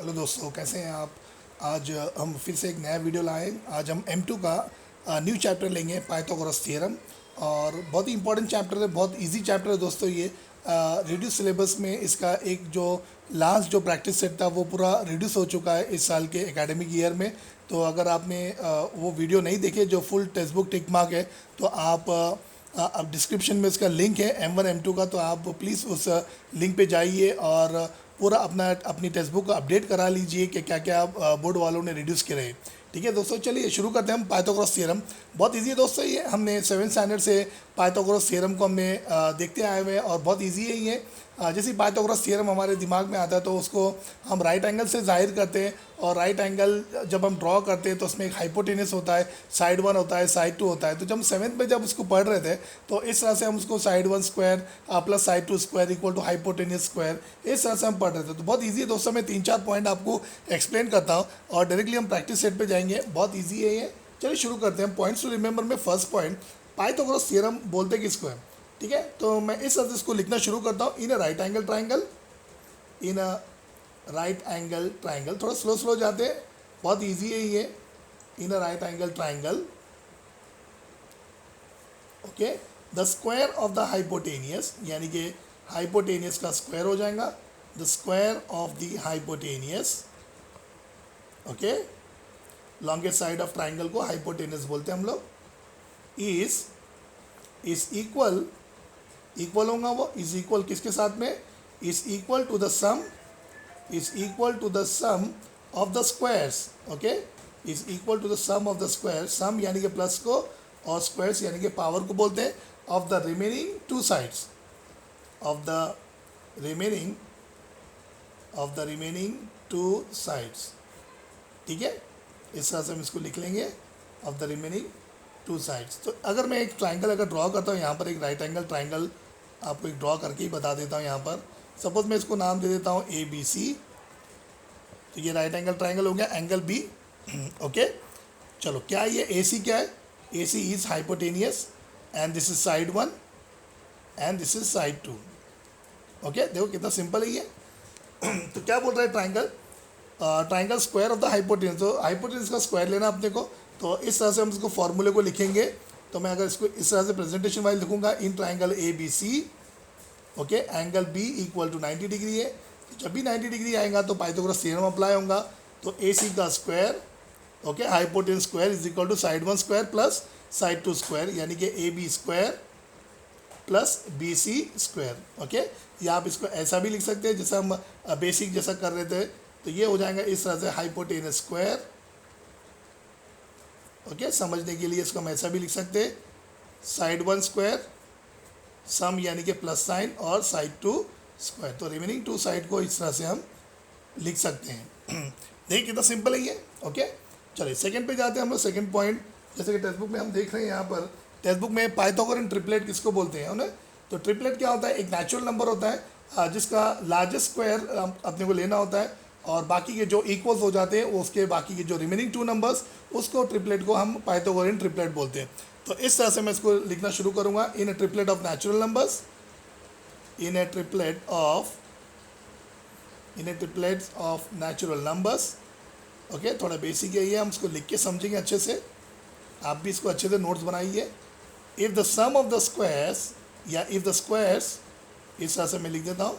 Hello दोस्तों, कैसे हैं आप। आज हम फिर से एक नया वीडियो लाए। आज हम M2 का न्यू चैप्टर लेंगे, पाइथागोरस थ्योरम। और बहुत ही इंपॉर्टेंट चैप्टर है, बहुत इजी चैप्टर है दोस्तों। ये रिड्यूस सिलेबस में इसका एक जो लास्ट जो प्रैक्टिस सेट था वो पूरा रिड्यूस हो चुका है इस साल के एकेडमिक ईयर में। तो अगर आपने वो वीडियो नहीं देखे जो full text book tick mark है, तो आप अब डिस्क्रिप्शन में उसका लिंक है M1 M2 का, तो आप प्लीज़ उस लिंक पे जाइए और पूरा अपनी टेक्स्ट बुक को अपडेट करा लीजिए कि क्या क्या बोर्ड वालों ने रिड्यूस करे हैं। ठीक है दोस्तों, चलिए शुरू करते हैं हम पाइथागोरस थ्योरम। बहुत इजी है दोस्तों, ये हमने 7th स्टैंडर्ड से पाइथागोरस थ्योरम को हमने देखते आए हुए हैं और बहुत इजी है ये। जैसे पाइथागोरस थ्योरम हमारे दिमाग में आता है तो उसको हम राइट एंगल से जाहिर करते हैं। और राइट एंगल जब हम ड्रॉ करते हैं तो उसमें एक हाइपोटेनस होता है, साइड 1 होता है, साइड 2 होता है। तो जब हम 7th में जब उसको पढ़ रहे थे तो इस तरह से हम उसको side 1 square plus side 2 square equal to hypotenuse square, इस तरह से हम पढ़ रहे थे। तो बहुत ईजी है दोस्तों, मैं 3-4 पॉइंट आपको एक्सप्लेन करता हूँ और डायरेक्टली हम प्रैक्टिस सेट पे जाएंगे। बहुत ईजी है ये। चलिए शुरू करते हैं। पॉइंट्स टू रिमेंबर में फर्स्ट पॉइंट, पाइथागोरस थ्योरम बोलते किसको है। ठीक है, तो मैं इस तरह से इसको लिखना शुरू करता हूँ। In a right angle triangle, in a right angle triangle, थोड़ा स्लो स्लो जाते हैं, बहुत इजी है ये। In a right angle triangle, okay, the square of the hypotenuse, यानी कि हाइपोटेनियस का स्क्वायर हो जाएगा। The square of the hypotenuse, okay, longest side of triangle को हाइपोटेनियस बोलते हैं हम लोग। इज इक्वल, इक्वल होगा वो, इज इक्वल किसके साथ में, is equal to the sum, is equal to the sum of the squares, okay, is equal to the sum of the square. Sum यानी कि प्लस को और स्क्वायर्स यानी कि पावर को बोलते हैं। Of the remaining two sides, of the remaining, of the remaining two sides. ठीक है, इस तरह से हम इसको लिख लेंगे, of the remaining two sides. तो अगर मैं एक ट्राइंगल अगर ड्रॉ करता हूँ यहाँ पर, एक राइट एंगल ट्राइंगल आपको एक ड्रॉ करके ही बता देता हूँ। यहाँ पर सपोज मैं इसको नाम दे देता हूँ ABC। तो ये राइट एंगल ट्राइंगल हो गया, एंगल B। ओके, चलो क्या ये AC क्या है, AC is hypotenuse and this is side 1 and this is side 2। Okay, देखो कितना सिंपल है ये। तो क्या बोल रहा है triangle, triangle square of the hypotenuse. तो हाइपोटेनस का स्क्वायर लेना अपने को, तो इस तरह से हम इसको फॉर्मूले को लिखेंगे। तो मैं अगर इसको इस तरह से प्रेजेंटेशन वाइज लिखूंगा, in triangle ABC, okay, angle B equal to 90 degree है। जब भी 90 डिग्री आएगा तो पाइथागोरस थ्योरम अप्लाई होगा। तो AC का square, okay, hypotenuse square is equal to side 1 square plus side 2 square, यानी कि AB square plus BC square. Okay, या आप इसको ऐसा भी लिख सकते हैं जैसा हम बेसिक जैसा कर रहे थे। तो ये हो जाएगा इस तरह से हाइपोटेनस स्क्वायर। ओके, समझने के लिए इसको हम ऐसा भी लिख सकते हैं, साइड 1 स्क्वायर, सम यानी कि प्लस साइन, और साइड 2 स्क्वायर। तो रिमेनिंग 2 साइड को इस तरह से हम लिख सकते हैं। देखिए कितना सिंपल है ये। ओके, चलिए सेकंड पे जाते हैं हम लोग। सेकंड पॉइंट, जैसे कि टेक्स्ट बुक में हम देख रहे हैं, यहाँ पर टेक्स्ट बुक में पाइथागोरन ट्रिपलेट किसको बोलते हैं उन्हें। तो ट्रिपलेट क्या होता है, एक नेचुरल नंबर होता है जिसका लार्जेस्ट स्क्वायर अपने को लेना होता है, और बाकी के जो इक्वल्स हो जाते हैं उसके बाकी के जो रिमेनिंग 2 नंबर्स, उसको ट्रिपलेट को हम पाइथागोरन ट्रिपलेट बोलते हैं। तो इस तरह से मैं इसको लिखना शुरू करूँगा, in a triplet of natural numbers, in a triplet of, in a triplet of natural numbers. Okay, थोड़ा बेसिक है ये, हम इसको लिख के समझेंगे अच्छे से। आप भी इसको अच्छे से नोट्स बनाइए। If the sum of the squares, या इफ़ द स्क्वायर्स, इस तरह से मैं लिख देता हूँ,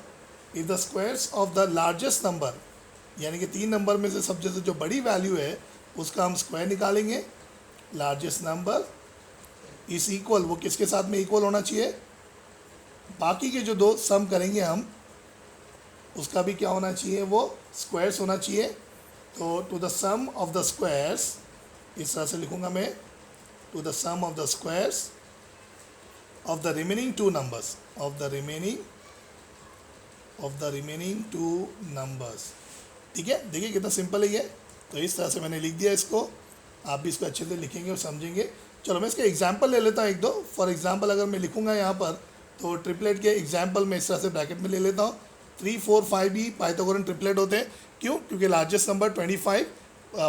if the squares of the largest number, यानी कि 3 नंबर में से सबसे जो बड़ी वैल्यू है उसका हम स्क्वायर निकालेंगे। लार्जेस्ट नंबर इस इक्वल, वो किसके साथ में इक्वल होना चाहिए, बाकी के जो 2 सम करेंगे हम उसका भी क्या होना चाहिए, वो स्क्वायर्स होना चाहिए। तो to the sum of the squares, इस तरह से लिखूंगा मैं, to the sum of the squares of the remaining 2 numbers, of the remaining, of the remaining 2 numbers. ठीक है, देखिए कितना सिंपल है ये। तो इस तरह से मैंने लिख दिया इसको, आप भी इसको अच्छे से लिखेंगे और समझेंगे। चलो मैं इसके एग्जाम्पल ले लेता हूँ एक दो। फॉर एग्जाम्पल अगर मैं लिखूंगा यहाँ पर, तो ट्रिपलेट के एग्जाम्पल मैं इस तरह से ब्रैकेट में ले लेता हूँ। 3, 4, 5 भी पाइथागोरन ट्रिपलेट होते हैं। क्यों, क्योंकि लार्जेस्ट नंबर 25,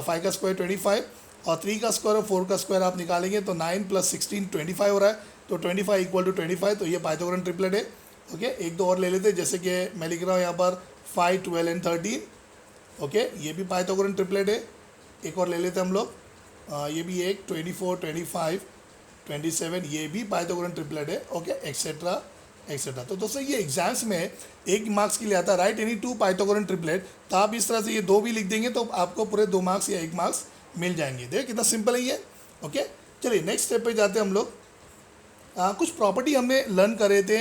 5 का स्क्वायर 25, और 3 का स्क्वायर और 4 का स्क्वायर आप निकालेंगे तो 9 + 16 25 हो रहा है। तो 25 इक्वल टू 25, तो ये पाइथागोरन ट्रिपलेट है। ओके, एक दो और ले लेते हैं, जैसे कि मैं लिख रहा हूँ यहाँ पर 5, 12 एंड 13। ओके, ये भी पाइथागोरन ट्रिपलेट है। एक और ले लेते हैं हम लोग, ये भी एक 24, 25, 27, ये भी पाइथागोरन ट्रिपलेट है। Okay, etcetera etcetera. तो दोस्तों ये एग्जाम्स में 1 मार्क्स के लिए आता है, राइट एनी 2 पाइथागोरन ट्रिपलेट। तो आप इस तरह से ये 2 भी लिख देंगे तो आपको पूरे 2 मार्क्स या 1 मार्क्स मिल जाएंगे। देखिए कितना सिंपल है ये। ओके, चलिए नेक्स्ट स्टेप पे जाते हैं हम लोग। कुछ प्रॉपर्टी हमने लर्न करे थे,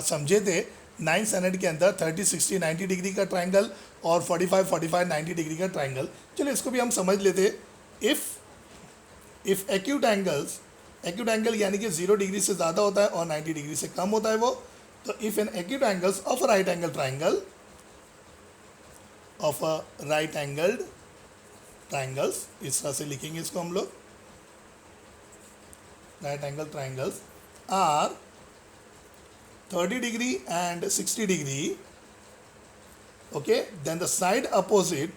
समझे थे 9th स्टैंडर्ड के अंदर, 30, 60, 90 डिग्री का ट्राइंगल और 45, 45, 90 डिग्री का ट्राइंगल। चलिए इसको भी हम समझ लेते। इफ़ एक्यूट एंगल यानी कि 0 डिग्री से ज़्यादा होता है और 90 डिग्री से कम होता है वो, तो if an acute angles of a right angle triangle of a right angled triangles, इस तरह से लिखेंगे इसको हम लोग, right angle triangles are 30 degree and 60 degree, okay, then the side opposite,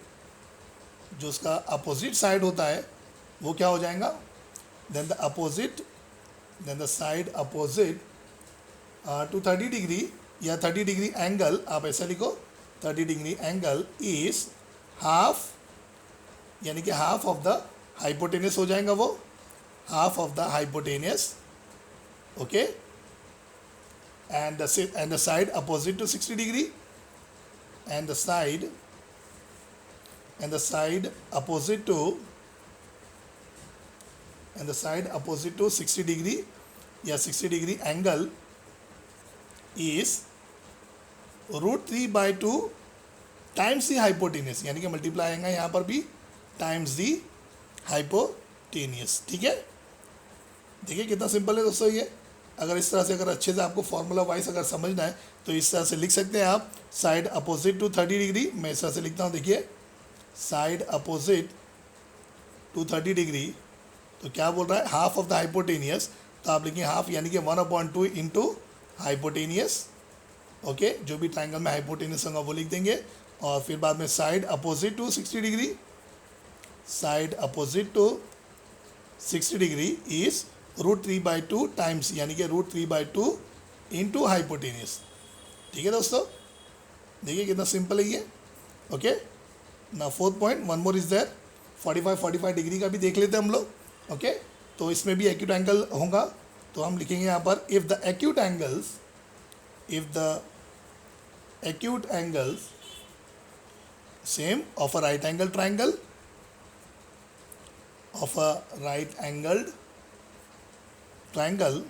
जो उसका अपोजिट साइड होता है वो क्या हो जाएगा, then the side opposite to 30 degree या 30 डिग्री एंगल, आप ऐसा लिखो 30 डिग्री एंगल इज हाफ, यानी कि हाफ ऑफ द हाइपोटेनियस हो जाएगा वो, half of the hypotenuse, okay, and the side opposite to 60 degree and the side opposite to 60 degree या 60 degree angle is √3/2 times the hypotenuse, यानी कि multiply आएगा यहाँ पर भी टाइम्स दी हाइपोटेनियस। ठीक है, देखिए कितना सिंपल है दोस्तों ये। अगर इस तरह से अगर अच्छे से आपको फार्मूला वाइज अगर समझना है तो इस तरह से लिख सकते हैं आप, साइड अपोजिट टू 30 डिग्री, मैं इस तरह से लिखता हूँ, देखिए साइड अपोजिट टू 30 डिग्री, तो क्या बोल रहा है, हाफ ऑफ द हाइपोटेनियस, तो आप लिखेंगे हाफ यानी कि 1/2 इंटू हाइपोटेनियस, ओके, जो भी ट्राइंगल में हाइपोटेनियस होगा वो लिख देंगे, और फिर बाद में side opposite to 60 degree, side opposite to 60 degree is √3/2 times, यानी कि √3/2 इंटू हाइपोटेनियस। ठीक है दोस्तों, देखिए कितना सिंपल है ये। ओके, ना 4th point, one more is there, 45 degree का भी देख लेते हैं हम लोग। ओके, तो इसमें भी एक्यूट एंगल होगा, तो हम लिखेंगे यहाँ पर if the acute angles same of a right angle triangle of a right angled triangle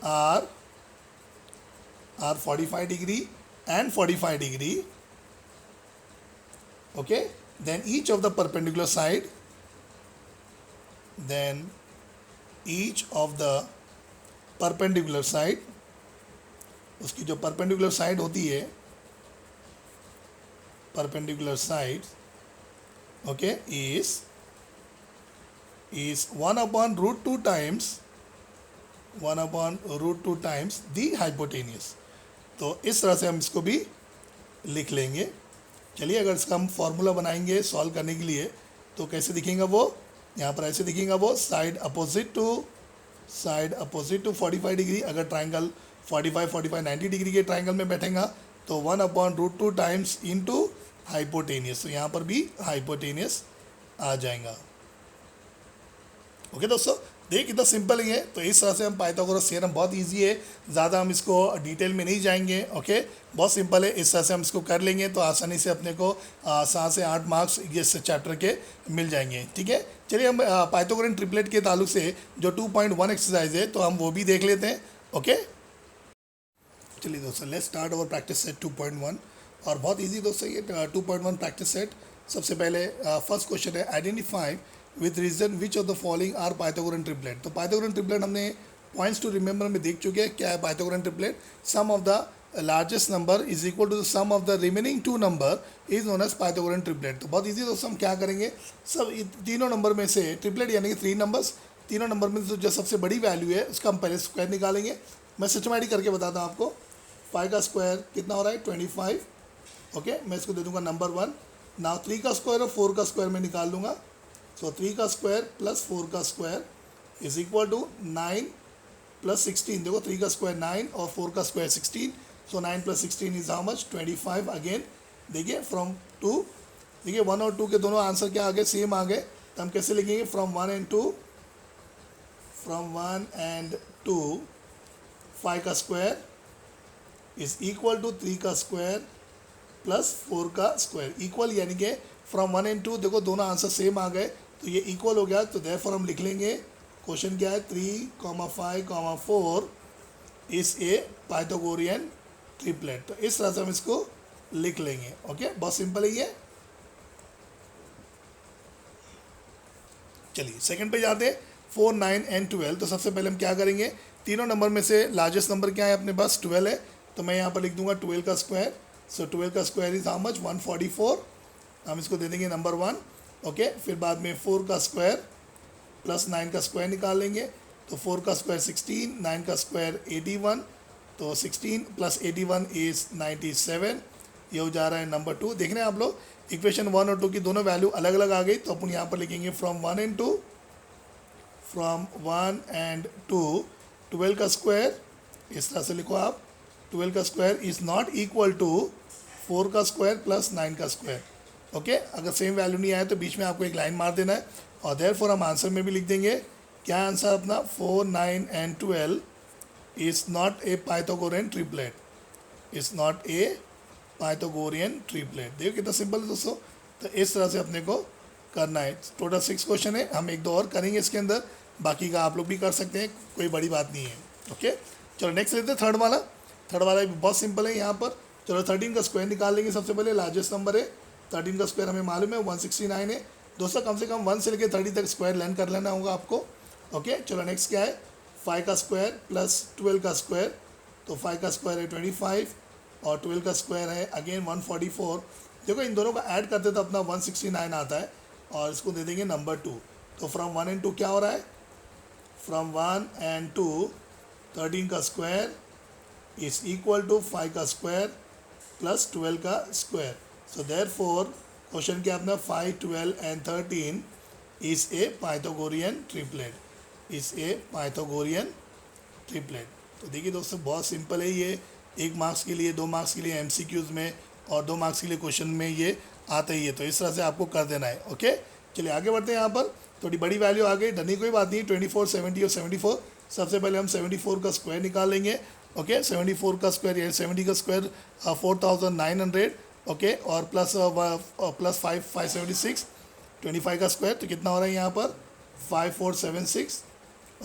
are 45 degree and 45 degree, okay, then each of the perpendicular side, उसकी जो perpendicular side होती है, perpendicular side, okay, is 1/√2 times the hypotenuse। तो इस तरह से हम इसको भी लिख लेंगे। चलिए अगर इसका हम फॉर्मूला बनाएंगे सॉल्व करने के लिए तो कैसे दिखेगा वो, यहाँ पर ऐसे दिखेगा वो, साइड अपोजिट टू 45 डिग्री, अगर ट्राइंगल 45, 90 डिग्री के ट्राइंगल में बैठेगा तो 1/√2 टाइम्स इंटू हाइपोटेनियस, तो यहाँ पर भी हाइपोटेनियस आ जाएगा। ओके दोस्तों, देखिए कितना सिंपल है। तो इस तरह से हम पाइथागोरस थ्योरम, बहुत इजी है, ज़्यादा हम इसको डिटेल में नहीं जाएंगे। ओके, बहुत सिंपल है, इस तरह से हम इसको कर लेंगे तो आसानी से अपने को 7 से 8 मार्क्स इस चैप्टर के मिल जाएंगे। ठीक है, चलिए हम पाइथागोरन ट्रिपलेट के ताल्लुक से जो 2.1 एक्सरसाइज है तो हम वो भी देख लेते हैं। ओके, चलिए दोस्तों, let's start our practice set 2.1, और बहुत इजी दोस्तों ये 2.1 प्रैक्टिस सेट। सबसे पहले फर्स्ट क्वेश्चन है, identify with reason which of the following are Pythagorean triplet. तो पाइथागोरन ट्रिपलेट हमने पॉइंट्स टू रिमेंबर में देख चुके हैं। क्या है Pythagorean triplet, sum of the largest number is equal to the sum of the remaining 2 number is known as Pythagorean triplet. तो बहुत इजी दोस्तों, हम क्या करेंगे, सब तीनों नंबर में से ट्रिपलेट यानी कि 3 नंबर्स, तीनों नंबर में जो सबसे बड़ी वैल्यू है उसका हम पहले स्क्वायर निकालेंगे। मैं सिस्टमैटिक करके बताता हूँ आपको। 5 का स्क्वायर कितना हो रहा है, 25। ओके, मैं इसको दे दूंगा नंबर 1। नाउ 3 का स्क्वायर और 4 का स्क्वायर मैं निकाल लूँगा। सो 3 का स्क्वायर प्लस 4 का स्क्वायर इज इक्वल टू 9 + 16। देखो 3 का स्क्वायर 9 और 4 का square 16, so 9 + 16 is how much 25 again. देखिए फ्रॉम 2, देखिए 1 और 2 के दोनों आंसर क्या आ गए, सेम आ गए। तो हम कैसे लिखेंगे, फ्रॉम 1 एंड 2, फ्रॉम 1 एंड 2 5 का स्क्वायर इज इक्वल टू 3 का स्क्वायर प्लस 4 का स्क्वायर। इक्वल यानी कि फ्रॉम 1 एंड 2 देखो दोनों आंसर सेम आ गए, तो ये इक्वल हो गया। तो देयरफॉर हम लिख लेंगे, क्वेश्चन क्या है, 3, 5, 4 इज ए पाइथागोरियन ट्रिपलेट। तो इस तरह से हम इसको लिख लेंगे। ओके, बहुत सिंपल है ये। चलिए सेकंड पे जाते हैं, 4, 9 एंड 12। तो सबसे पहले हम क्या करेंगे, तीनों नंबर में से लार्जेस्ट नंबर क्या है अपने पास, 12 है। तो मैं यहाँ पर लिख दूंगा 12 का स्क्वायर। सो 12 का स्क्वायर इज हाउ मच, 144। हम इसको दे देंगे नंबर 1। ओके, फिर बाद में 4 का स्क्वायर प्लस 9 का स्क्वायर निकाल लेंगे। तो 4 का स्क्वायर 16, 9 का स्क्वायर 81, तो 16 + 81 इज 97। ये हो जा रहा है नंबर 2। देख रहे हैं आप लोग, इक्वेशन 1 और 2 की दोनों वैल्यू अलग अलग आ गई। तो अपन यहाँ पर लिखेंगे फ्रॉम 1 एंड 2, फ्रॉम 1 एंड 2 12 का स्क्वायर, इस तरह से लिखो आप, 12 का square is not equal to 4 का स्क्वायर प्लस 9 का स्क्वायर। ओके, अगर सेम वैल्यू नहीं आए तो बीच में आपको एक लाइन मार देना है। और देयरफॉर हम आंसर में भी लिख देंगे, क्या आंसर अपना, 4, 9 and 12 is not a Pythagorean triplet, is not a Pythagorean triplet. देखो कितना सिंपल है दोस्तों। तो इस तरह से अपने को करना है। टोटल 6 क्वेश्चन है, हम 1-2 और करेंगे इसके अंदर, बाकी का आप लोग भी कर सकते हैं, कोई बड़ी बात नहीं है। ओके, चलो नेक्स्ट लेते हैं थर्ड वाला। थर्ड वाला भी बहुत सिंपल है यहाँ पर। चलो 13 का स्क्वायर निकाल लेंगे। सबसे पहले लार्जेस्ट नंबर है 13 का स्क्वायर, हमें मालूम है 169 है। दोस्तों कम से कम 1 से लेकर 30 तक स्क्वायर लर्न कर लेना होगा आपको। ओके, चलो नेक्स्ट क्या है, 5 का स्क्वायर प्लस 12 का स्क्वायर। तो 5 का स्क्वायर है 25 और 12 का स्क्वायर है अगेन 144। देखो इन दोनों का ऐड करते तो अपना 169 आता है, और इसको दे देंगे नंबर 2। तो फ्रॉम 1 एंड 2 क्या हो रहा है, फ्रॉम 1 एंड 2 13 का स्क्वायर इज इक्वल टू 5 का स्क्वायर प्लस 12 का स्क्वायर। सो देयरफॉर क्वेश्चन क्या अपना, 5, 12 and 13 is a Pythagorean triplet, is a Pythagorean triplet. तो देखिए दोस्तों बहुत सिंपल है ये। 1 मार्क्स के लिए, 2 मार्क्स के लिए एमसीक्यूज़ में, और 2 मार्क्स के लिए क्वेश्चन में ये आता ही है। तो इस तरह से आपको कर देना है। ओके, चलिए आगे बढ़ते हैं। यहाँ पर थोड़ी बड़ी वैल्यू आ गई, डरने की कोई बात नहीं। 24, 70 और 74। सबसे पहले हम 74 का स्क्वायर निकाल लेंगे। ओके, 74 का स्क्वायर यानी 70 का स्क्वायर 4900। ओके, और प्लस 576, 25 का स्क्वायर, तो कितना हो रहा है यहाँ पर, 5476।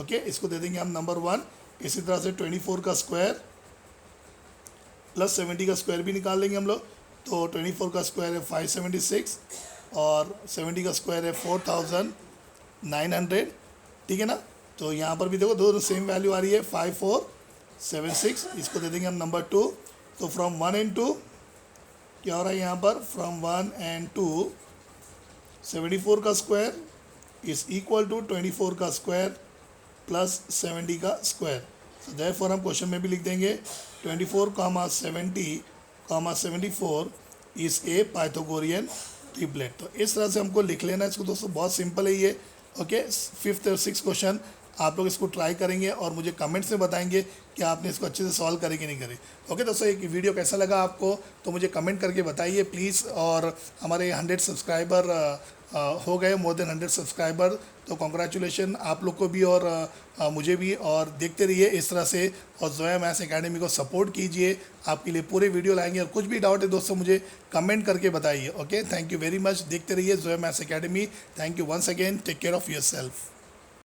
ओके, इसको दे देंगे हम नंबर 1। इसी तरह से 24 का स्क्वायर प्लस 70 का स्क्वायर भी निकाल लेंगे हम लोग। तो 24 का स्क्वायर है 576 और 70 का स्क्वायर है 4900। ठीक है ना। तो यहाँ पर भी देखो दोनों सेम वैल्यू आ रही है, 5476। इसको दे देंगे हम नंबर 2। तो फ्रॉम 1 एंड 2 क्या हो रहा है यहाँ पर, फ्रॉम 1 एंड 2 74 का स्क्वायर इज इक्वल टू 24 का स्क्वायर प्लस 70 का स्क्वायर। सो देयरफॉर हम क्वेश्चन में भी लिख देंगे 24, 70, 74 इज़ ए पाइथागोरियन ट्रिपलेट। तो इस तरह से हमको लिख लेना है इसको दोस्तों, बहुत सिंपल है ये। ओके, 5th और 6th क्वेश्चन आप लोग इसको ट्राई करेंगे और मुझे कमेंट्स में बताएंगे कि आपने इसको अच्छे से सॉल्व करे कि नहीं करे। ओके दोस्तों, एक वीडियो कैसा लगा आपको तो मुझे कमेंट करके बताइए प्लीज़। और हमारे 100 सब्सक्राइबर हो गए, मोर देन 100 सब्सक्राइबर। तो कॉन्ग्रेचुलेशन आप लोग को भी और मुझे भी। और देखते रहिए इस तरह से, और जोया मैथ्स एकेडमी को सपोर्ट कीजिए। आपके लिए पूरे वीडियो लाएंगे, और कुछ भी डाउट है दोस्तों मुझे कमेंट करके बताइए। Okay, thank you very much. देखते रहिए Zoya Maths Academy. Thank you once again, take care of your self.